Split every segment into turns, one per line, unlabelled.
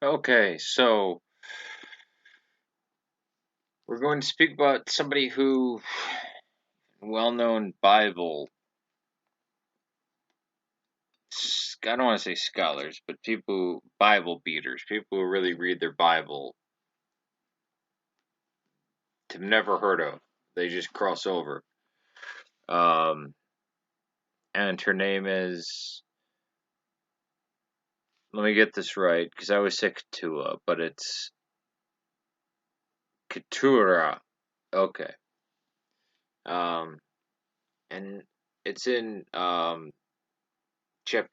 Okay, so we're going to speak about somebody who, well-known Bible, I don't want to say scholars, but people, Bible beaters, people who really read their Bible, have never heard of. They just cross over. Um, and her name is, let me get this right, because I always say Ketua, but it's Keturah. Okay. Um, and it's in chapter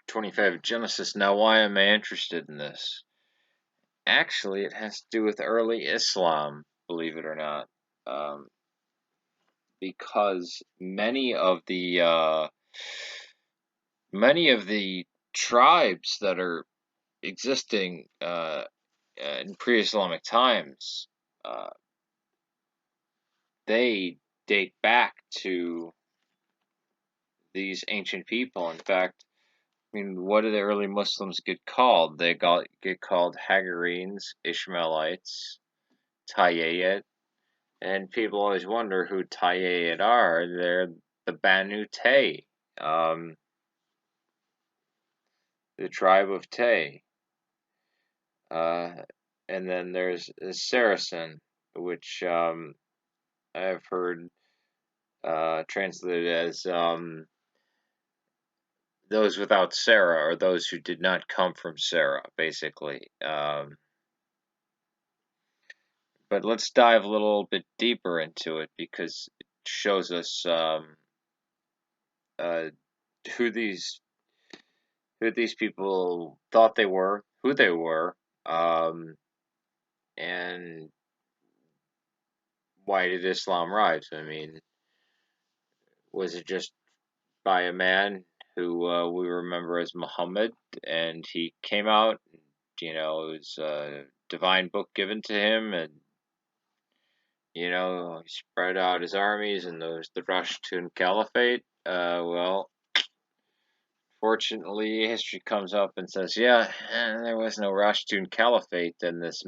25 of Genesis. Now, why am I interested in this? Actually, it has to do with early Islam, believe it or not, um, because many of the tribes that are existing in pre-Islamic times, uh, they date back to these ancient people. In fact, I mean, what do the early Muslims get called? Get called Hagarenes, Ishmaelites, Tayyid. And people always wonder who Tayyid are. They're the Banu Tay, um, the tribe of Tay. Uh, and then there's Saracen, which I've heard translated as those without Sarah, or those who did not come from Sarah, basically. But let's dive a little bit deeper into it because it shows us uh, who these who these people thought they were, who they were, um, and why did Islam rise? I mean, was it just by a man who we remember as Muhammad, and he came out, it was a divine book given to him, and he spread out his armies, and there was the Rashidun Caliphate. Well, fortunately, history comes up and says, yeah, there was no Rashidun Caliphate, and this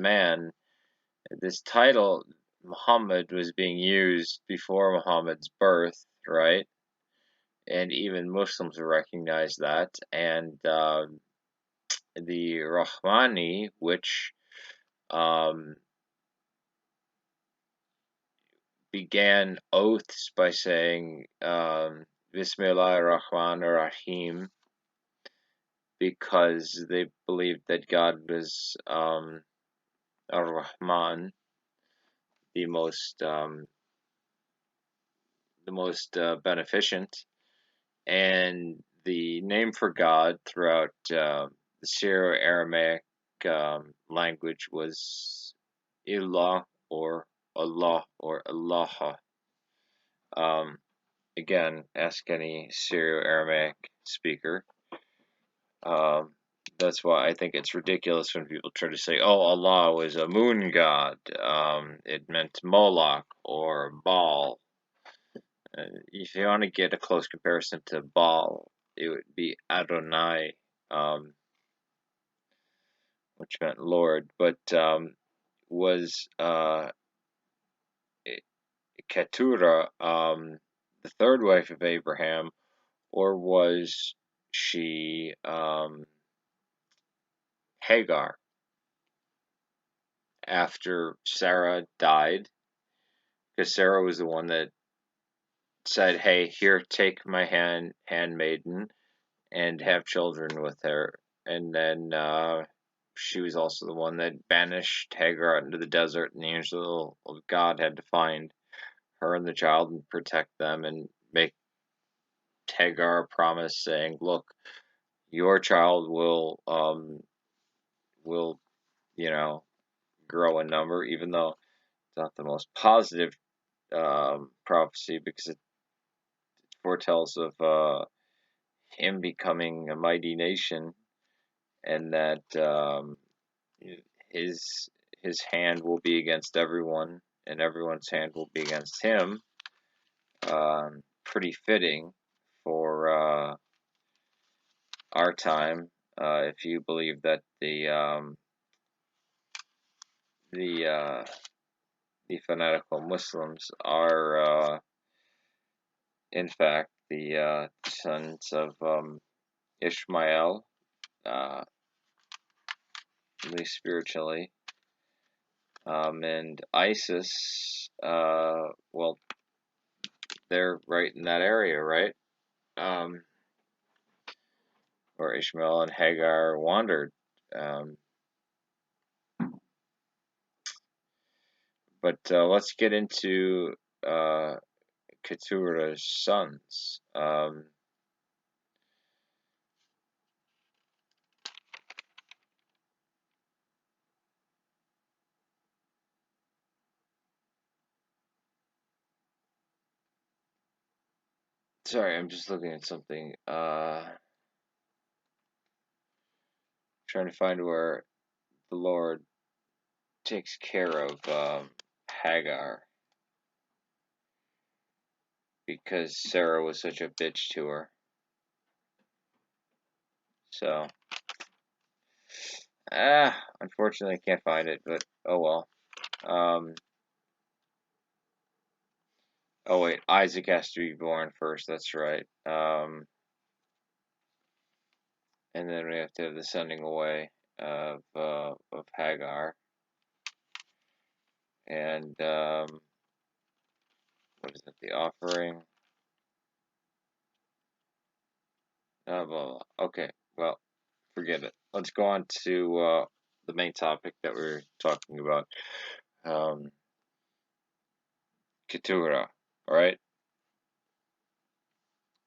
title, Muhammad, was being used before Muhammad's birth, right? And even Muslims recognize that. And the Rahmani, which um, began oaths by saying Bismillah Rahman Rahim, because they believed that God was Ar-Rahman, the most beneficent, and the name for God throughout the Syro-Aramaic language was Ilah, or Allah, or Allah. Um, Again, ask any Syro-Aramaic speaker. Um, that's why I think it's ridiculous when people try to say, "Oh, Allah was a moon god." It meant Moloch or Baal. If you want to get a close comparison to Baal, it would be Adonai, um, which meant Lord, but was Keturah the third wife of Abraham, or was she Hagar after Sarah died? Because Sarah was the one that said, "Hey, here, take my handmaiden, and have children with her." And then she was also the one that banished Hagar out into the desert, and the angel of God had to find her and the child and protect them and make Hagar a promise saying, "Look, your child will grow in number," even though it's not the most positive prophecy, because it foretells of him becoming a mighty nation, and that his his hand will be against everyone, and everyone's hand will be against him. Pretty fitting for our time, if you believe that the fanatical Muslims are in fact the sons of Ishmael, at least spiritually, and ISIS. Well, they're right in that area, right? Um, where Ishmael and Hagar wandered. Um, but let's get into uh, Keturah's sons. Sorry, I'm just looking at something. Trying to find where the Lord takes care of Hagar because Sarah was such a bitch to her. So, unfortunately, I can't find it, but oh well. Oh wait, Isaac has to be born first. That's right. And then we have to have the sending away of Hagar, and what is it? The offering. Blah, blah, blah. Okay, well, forget it. Let's go on to the main topic that we're talking about. Um, Keturah. All right,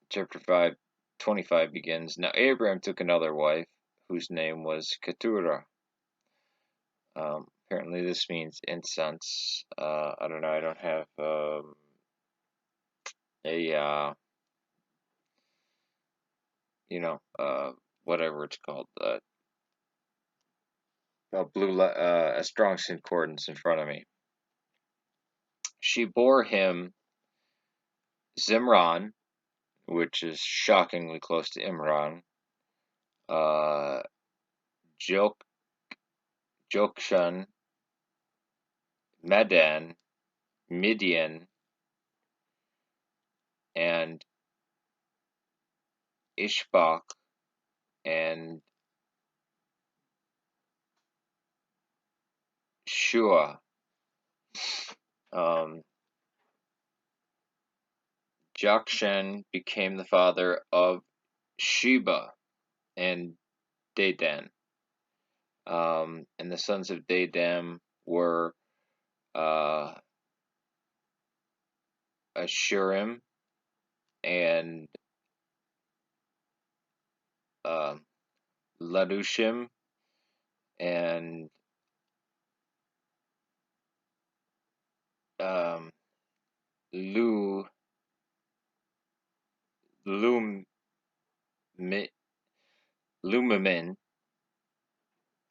chapter 5:25 begins. Now Abraham took another wife, whose name was Keturah. Apparently, this means incense. I don't know. I don't have a whatever it's called, a strong concordance in front of me. She bore him Zimran, which is shockingly close to Imran, uh, Jok, Jokshan, Medan, Midian, and Ishbak, and Shua. Um, Jokshan became the father of Sheba and Dedan. And the sons of Dedan were uh, Ashurim and um, Ladushim and um, Lu Lum Lumimin,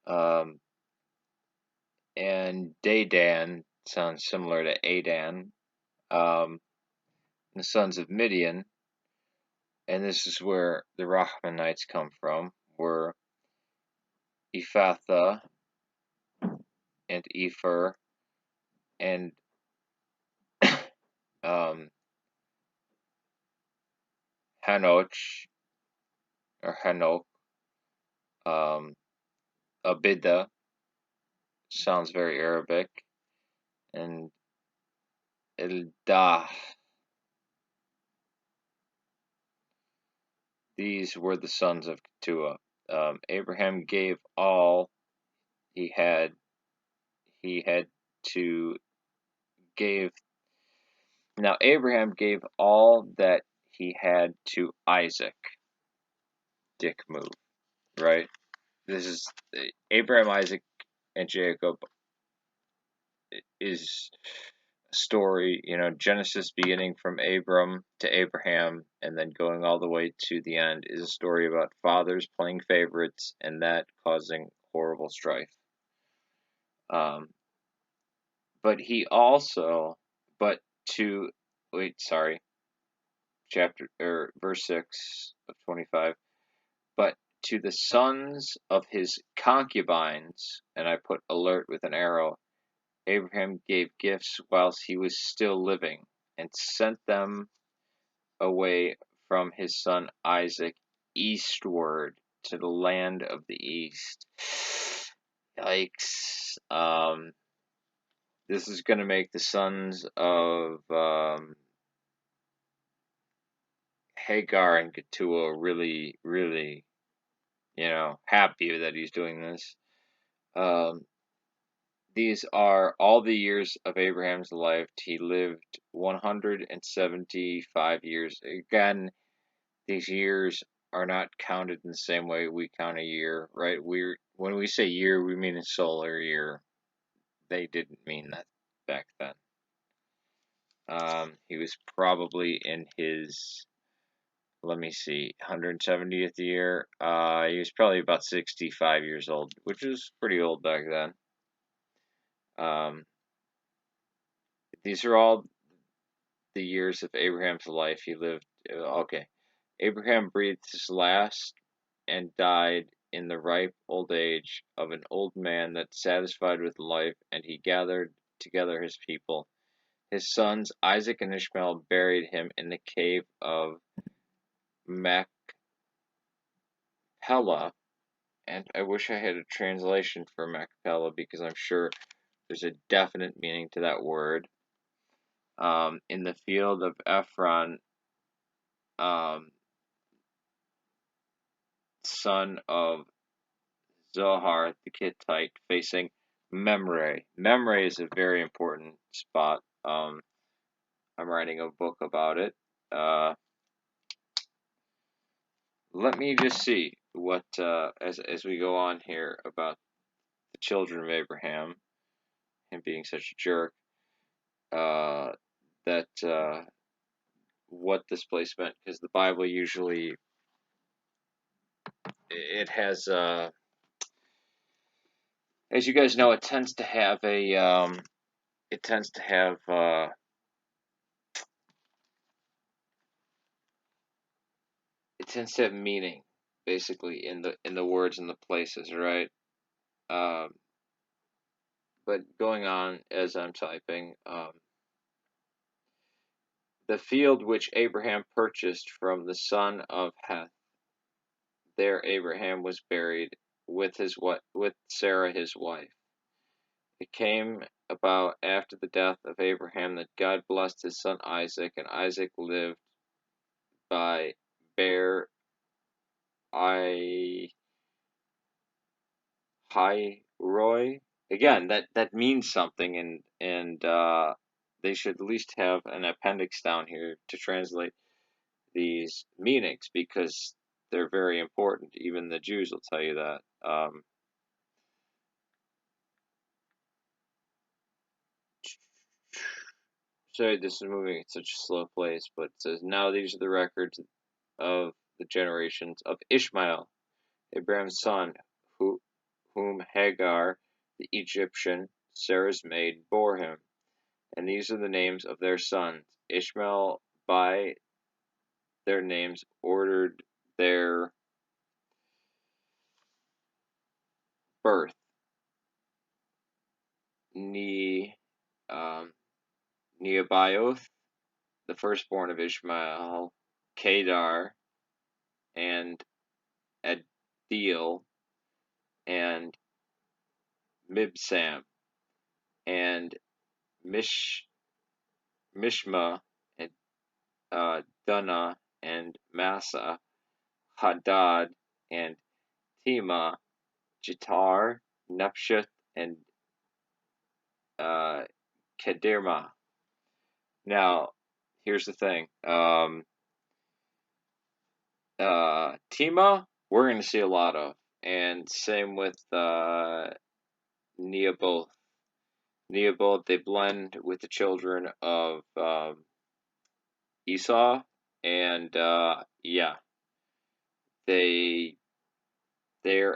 um, and Dedan sounds similar to Adan. The sons of Midian, and this is where the Rahmanites come from, were Ephatha and Epher and um, Hanoch or Hanok. Abida sounds very Arabic, and Eldah. These were the sons of Keturah. Abraham gave all he had. He had to gave. Now Abraham gave all that he had to Isaac. Dick move, right? This is Abraham, Isaac, and Jacob is a story, Genesis beginning from Abram to Abraham and then going all the way to the end is a story about fathers playing favorites and that causing horrible strife. Um, but he also, but to, wait, sorry, chapter or verse 6 of 25, but to the sons of his concubines, and I put alert with an arrow, Abraham gave gifts whilst he was still living, and sent them away from his son Isaac eastward to the land of the east. Yikes. This is going to make the sons of Hagar and Keturah really, really, happy that he's doing this. These are all the years of Abraham's life. He lived 175 years. Again, these years are not counted in the same way we count a year, right? When we say year, we mean a solar year. They didn't mean that back then. He was probably in his, let me see, 170th year. He was probably about 65 years old, which is pretty old back then. These are all the years of Abraham's life. He lived, okay. Abraham breathed his last and died in the ripe old age of an old man that satisfied with life, and he gathered together his people. His sons Isaac and Ishmael buried him in the cave of Machpelah, and I wish I had a translation for Machpelah because I'm sure there's a definite meaning to that word. In the field of Ephron, son of Zohar the Hittite, facing Memre. Memre is a very important spot. I'm writing a book about it. Let me just see what as we go on here about the children of Abraham and being such a jerk. That what this place meant, because the Bible usually it has as you guys know, it tends to have it tends to have meaning basically in the words and the places, right? Um, but going on as I'm typing, the field which Abraham purchased from the son of Heth, there Abraham was buried with with Sarah his wife. It came about after the death of Abraham that God blessed his son Isaac, and Isaac lived by Beer I Roy. Again, that means something, and they should at least have an appendix down here to translate these meanings because they're very important. Even the Jews will tell you that. Sorry, this is moving at such a slow pace, but it says, now these are the records of the generations of Ishmael, Abraham's son, whom Hagar, the Egyptian, Sarah's maid, bore him. And these are the names of their sons. Ishmael, by their names, ordered their birth. Neobioth, the firstborn of Ishmael, Kedar, and Adil, and Mibsam, and Mishma, and Dunah, and Massa, Hadad, and Tema, Jitar, Nepsheth, and Kedirma. Now, here's the thing. Tema, we're going to see a lot of, and same with Neoboth. Neoboth, they blend with the children of Esau, and yeah, they're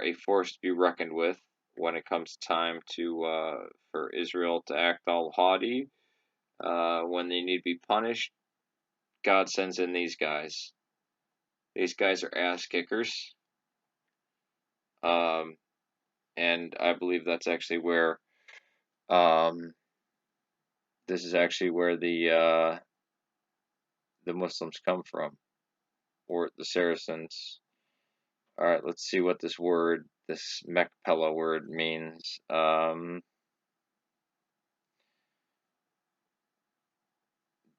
a force to be reckoned with when it comes time to for Israel to act all haughty. When they need to be punished, God sends in these guys. These guys are ass kickers. And I believe that's actually where This is actually where the Muslims come from, or the Saracens. All right, let's see what this word, this Mekpella word, means.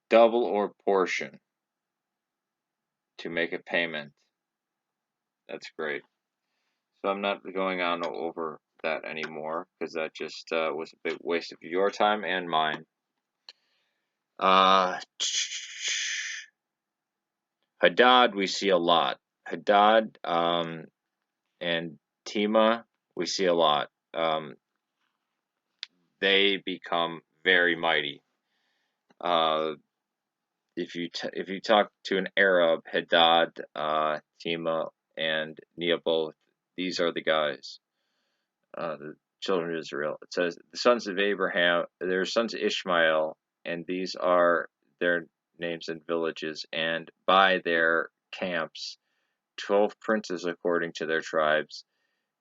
Double or portion, to make a payment. That's great. So I'm not going on over that anymore because that just was a big waste of your time and mine. Uh, Hadad, we see a lot. Hadad and Tima, we see a lot. They become very mighty. Uh, if you talk to an Arab, Hadad, Tima, and Neoboth, these are the guys. The children of Israel. It says the sons of Abraham, their sons of Ishmael, and these are their names and villages, and by their camps, 12 princes according to their tribes.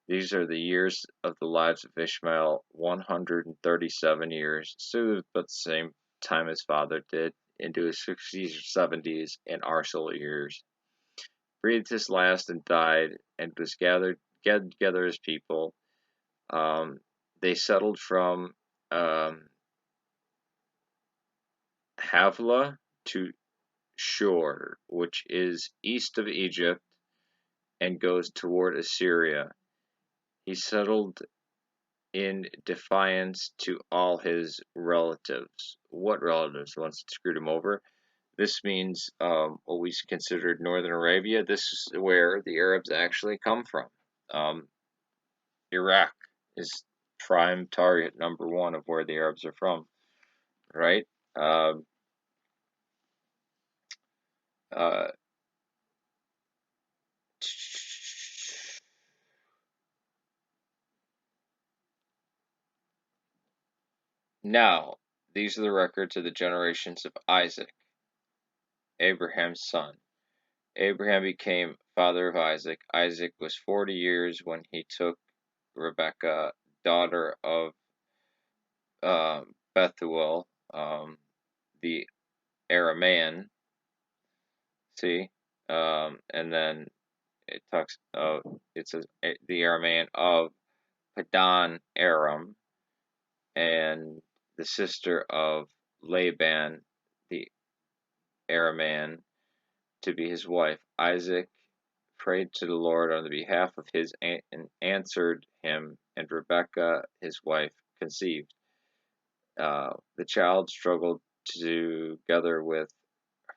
These are the years of the lives of Ishmael, 137 years, so about the same time his father did, into his 60s or 70s in our solar years. Breathed his last and died, and was gathered together as people. Um, they settled from um, Havilah to Shur, which is east of Egypt and goes toward Assyria. He settled in defiance to all his relatives. What relatives? Once it screwed him over. This means what we considered Northern Arabia. This is where the Arabs actually come from. Um, Iraq is prime target number one of where the Arabs are from, right? Uh, uh, now, these are the records of the generations of Isaac, Abraham's son. Abraham became father of Isaac. Isaac was 40 years when he took Rebekah, daughter of Bethuel, the Aramean. See, and then it talks. It says the Aramean of Padan Aram, and the sister of Laban, the Aramean, to be his wife. Isaac prayed to the Lord on the behalf of his aunt and answered him, and Rebekah, his wife, conceived. The child struggled together with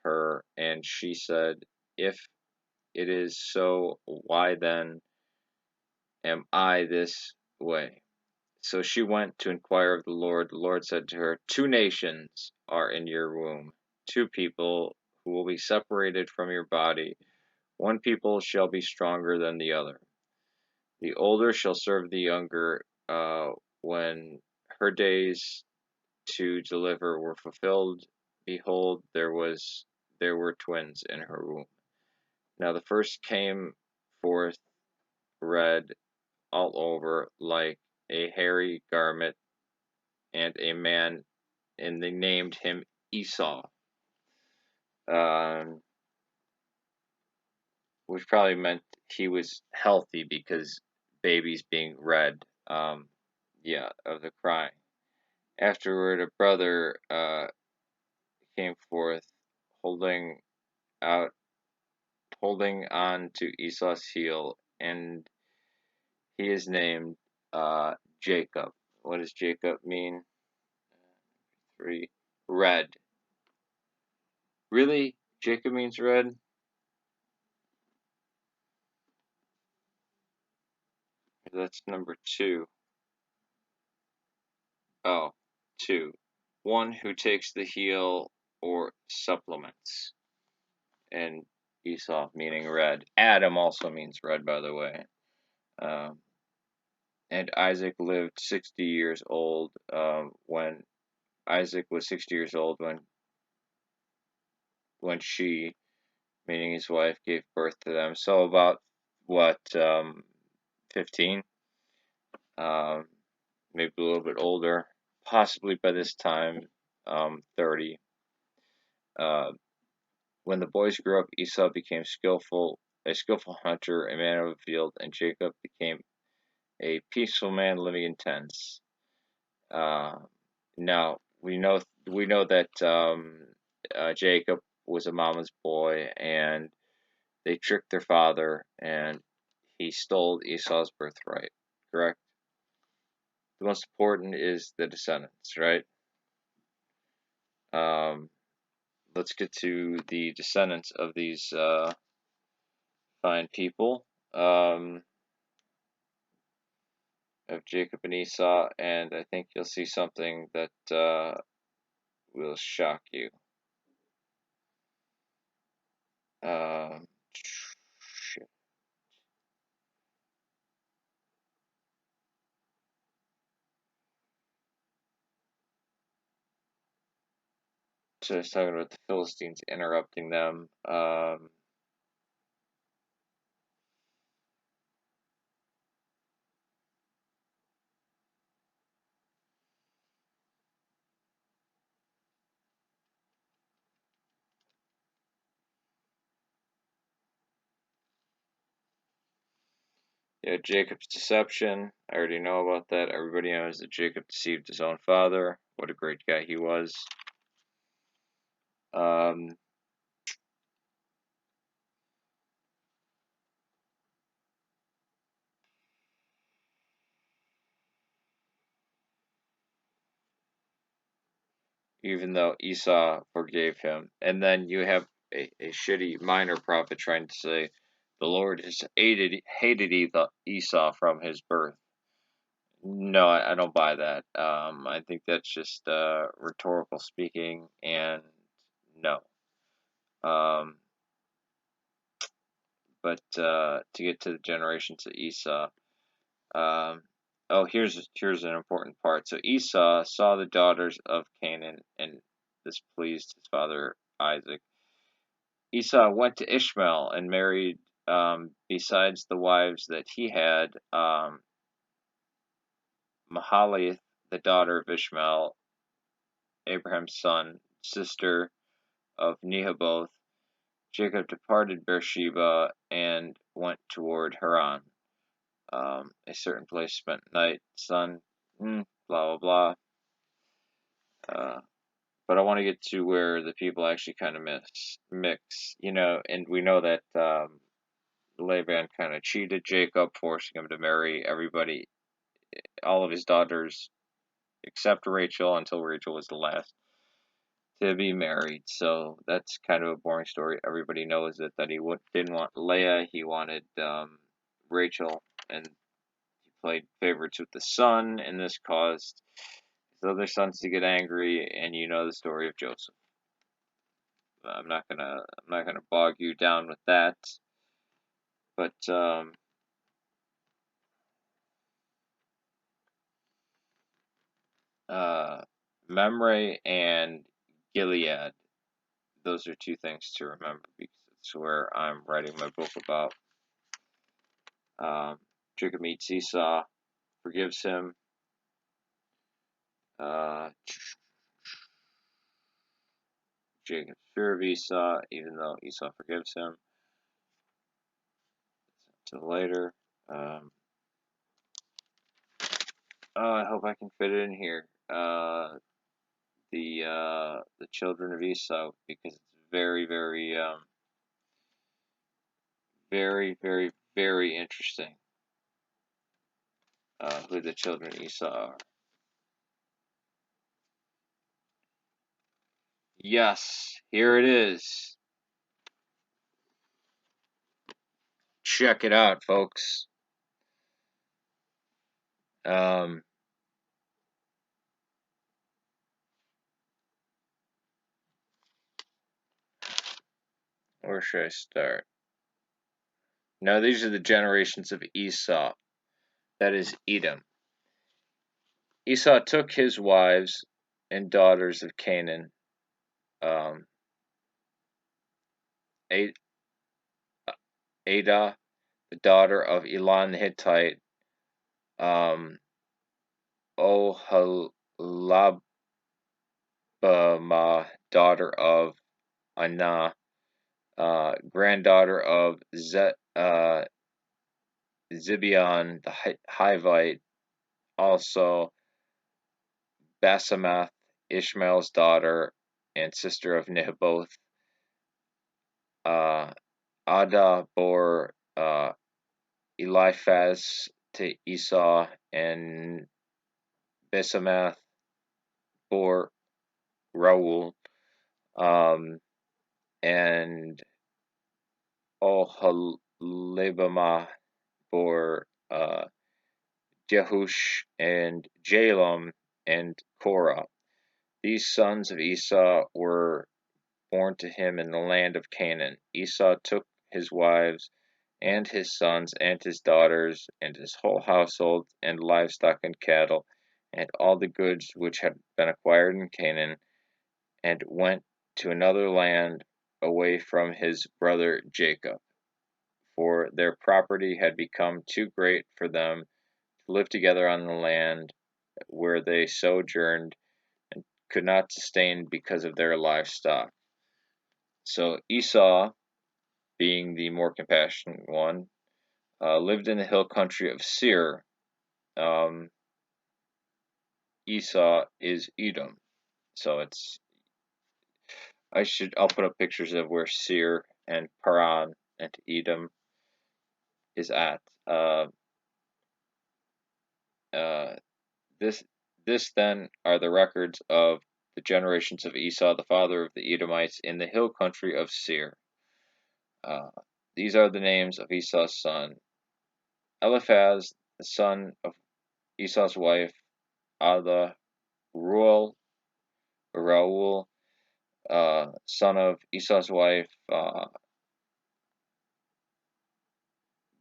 her, and she said, "If it is so, why then am I this way?" So she went to inquire of the Lord. The Lord said to her, "Two nations are in your womb, two people who will be separated from your body. One people shall be stronger than the other. The older shall serve the younger. When her days to deliver were fulfilled, behold, there were twins in her womb. Now the first came forth red all over like a hairy garment, and a man, and they named him Esau, um, which probably meant he was healthy because babies being red, yeah, of the crying. Afterward, a brother came forth, holding out, holding on to Esau's heel, and he is named Jacob. What does Jacob mean? Three. Red. Really? Jacob means red? That's number two. Oh, two. One who takes the heel or supplements. And Esau meaning red. Adam also means red, by the way. Um, and Isaac lived 60 years old when Isaac was 60 years old when she, meaning his wife, gave birth to them. So about what 15, um, maybe a little bit older, possibly by this time. 30. Uh, when the boys grew up, Esau became a skillful hunter, a man of the field, and Jacob became a peaceful man living in tents. Uh, Now we know that Jacob was a mama's boy, and they tricked their father, and he stole Esau's birthright. Correct. The most important is the descendants, right? Um, let's get to the descendants of these fine people, um, of Jacob and Esau, and I think you'll see something that will shock you. Shit. So I was talking about the Philistines interrupting them. Yeah, Jacob's deception. I already know about that. Everybody knows that Jacob deceived his own father. What a great guy he was. Um, even though Esau forgave him. And then you have a shitty minor prophet trying to say the Lord has hated Esau from his birth. No, I don't buy that. I think that's just rhetorical speaking, and no. Um, but to get to the generations of Esau, um, oh, here's an important part. So Esau saw the daughters of Canaan, and this pleased his father Isaac. Esau went to Ishmael and married, besides the wives that he had, Mahalath, the daughter of Ishmael, Abraham's son, sister of Nehaboth. Jacob departed Beersheba and went toward Haran. A certain place spent night, sun, blah, blah, blah. But I want to get to where the people actually kind of mix, and we know that Laban kind of cheated Jacob, forcing him to marry everybody, all of his daughters, except Rachel, until Rachel was the last to be married. So that's kind of a boring story. Everybody knows it, that he didn't want Leah, he wanted Rachel, and he played favorites with the son, and this caused his other sons to get angry, and you know the story of Joseph. I'm not gonna bog you down with that, but uh, Memre and Gilead. Those are two things to remember because it's where I'm writing my book about. Um, Jacob meets Esau, forgives him. Uh, Jacob's fear of Esau, even though Esau forgives him. Until later. I hope I can fit it in here. The children of Esau, because it's very, very, very, very, very interesting. Who the children of Esau are. Yes, here it is. Check it out, folks. Um, where should I start? Now, these are the generations of Esau. That is Edom. Esau took his wives and daughters of Canaan, um, Adah, the daughter of Elon the Hittite, um, Oholibamah, daughter of Anah, granddaughter of Zibeon the Hivite, also Basemath, Ishmael's daughter and sister of Nebaioth. Ada bore Eliphaz to Esau, and Basemath bore Reuel, and Oholibamah bore Jehush and Jalem and Korah. These sons of Esau were born to him in the land of Canaan. Esau took his wives and his sons and his daughters and his whole household and livestock and cattle and all the goods which had been acquired in Canaan, and went to another land away from his brother Jacob, for their property had become too great for them to live together on the land where they sojourned, and could not sustain because of their livestock. So Esau, being the more compassionate one, lived in the hill country of Seir. Um, Esau is Edom. So I'll put up pictures of where Seir and Paran and Edom is at. Uh, this this then are the records of the generations of Esau, the father of the Edomites, in the hill country of Seir. Uh, these are the names of Esau's son: Eliphaz, the son of Esau's wife, Ada, Reuel, son of Esau's wife,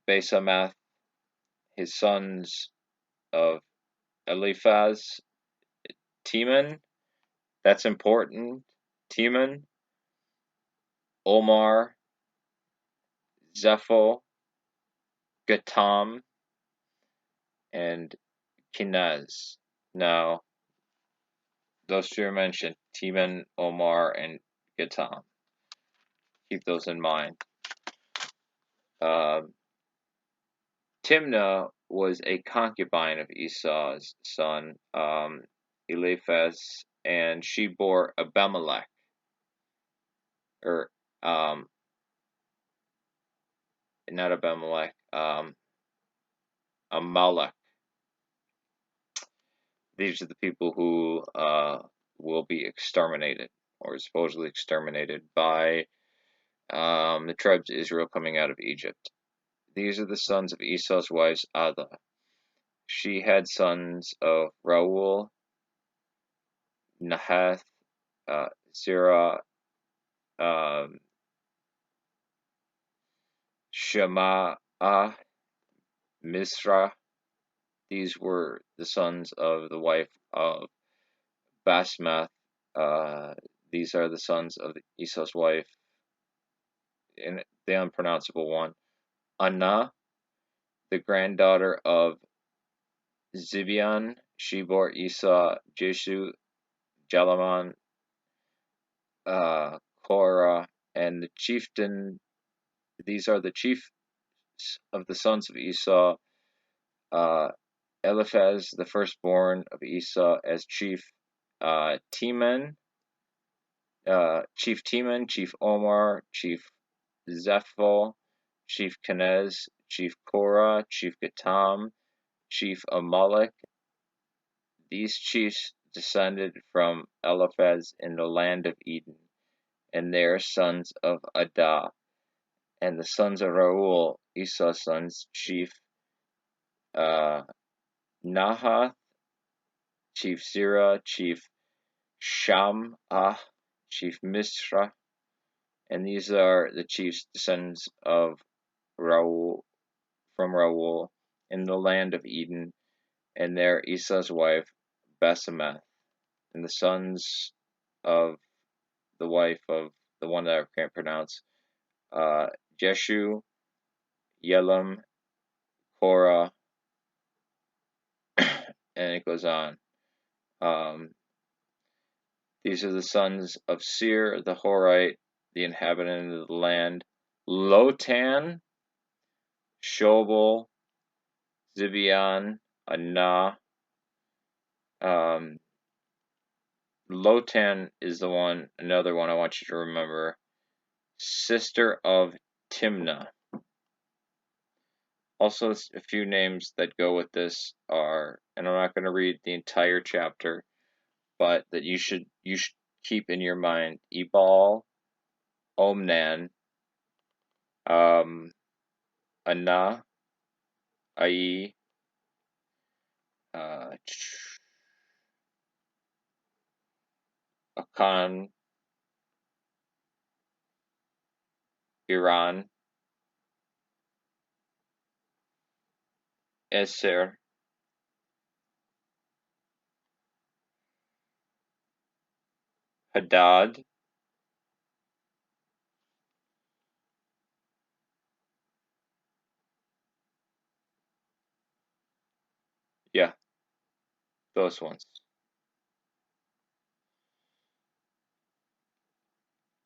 Basemath, his sons of Eliphaz, Teman, that's important, Teman, Omar, Zepho, Gatam, and Kenaz. Now, those two are mentioned, Teman, Omar, and Gatam. Keep those in mind. Timnah was a concubine of Esau's son, Eliphaz, and she bore Abimelech, or not Abimelech, Amalek. These are the people who will be exterminated, or supposedly exterminated, by the tribes of Israel coming out of Egypt. These are the sons of Esau's wives, Ada. She had sons of Reuel, Nahath, Zerah, um, Shema'ah, Misra. These were the sons of the wife of Basmath. These are the sons of Esau's wife, and the unpronounceable one, Anah, the granddaughter of Zibeon. She bore Esau, Jeshu, Jalaman, Korah, and the chieftain. These are the chiefs of the sons of Esau. Eliphaz, the firstborn of Esau, as chief. Teman, Chief Teman, Chief Omar, Chief Zepho, Chief Kenez, Chief Korah, Chief Gatam, Chief Amalek. These chiefs descended from Eliphaz in the land of Eden, and they are sons of Adah. And the sons of Reuel, Esau's sons, Chief Nahath, Chief Zerah, Chief Shamah, Chief Misra, and these are the chiefs descendants of Reuel, from Reuel in the land of Eden, and there Esau's wife Basemath, and the sons of the wife of the one that I can't pronounce, Jeshu, Yelam, Korah, and it goes on. Um, These are the sons of Seir the Horite, the inhabitant of the land. Lotan, Shobal, Zibeon, Anah. Lotan is another one I want you to remember. Sister of Timnah. Also, a few names that go with this are, and I'm not going to read the entire chapter, but that you should keep in your mind: Ebal, Omnan, Anah, Ai, uh, Akan, Iran, Eser, Hadad, yeah, those ones,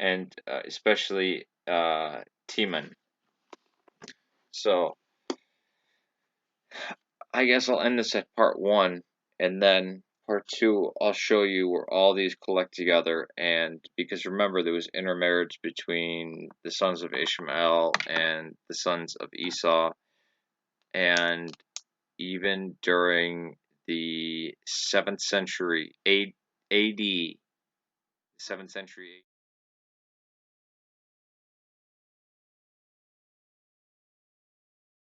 and especially Timan. So I guess I'll end this at part one, and then part two, I'll show you where all these collect together. And because remember, there was intermarriage between the sons of Ishmael and the sons of Esau, and even during the 7th century AD, 7th century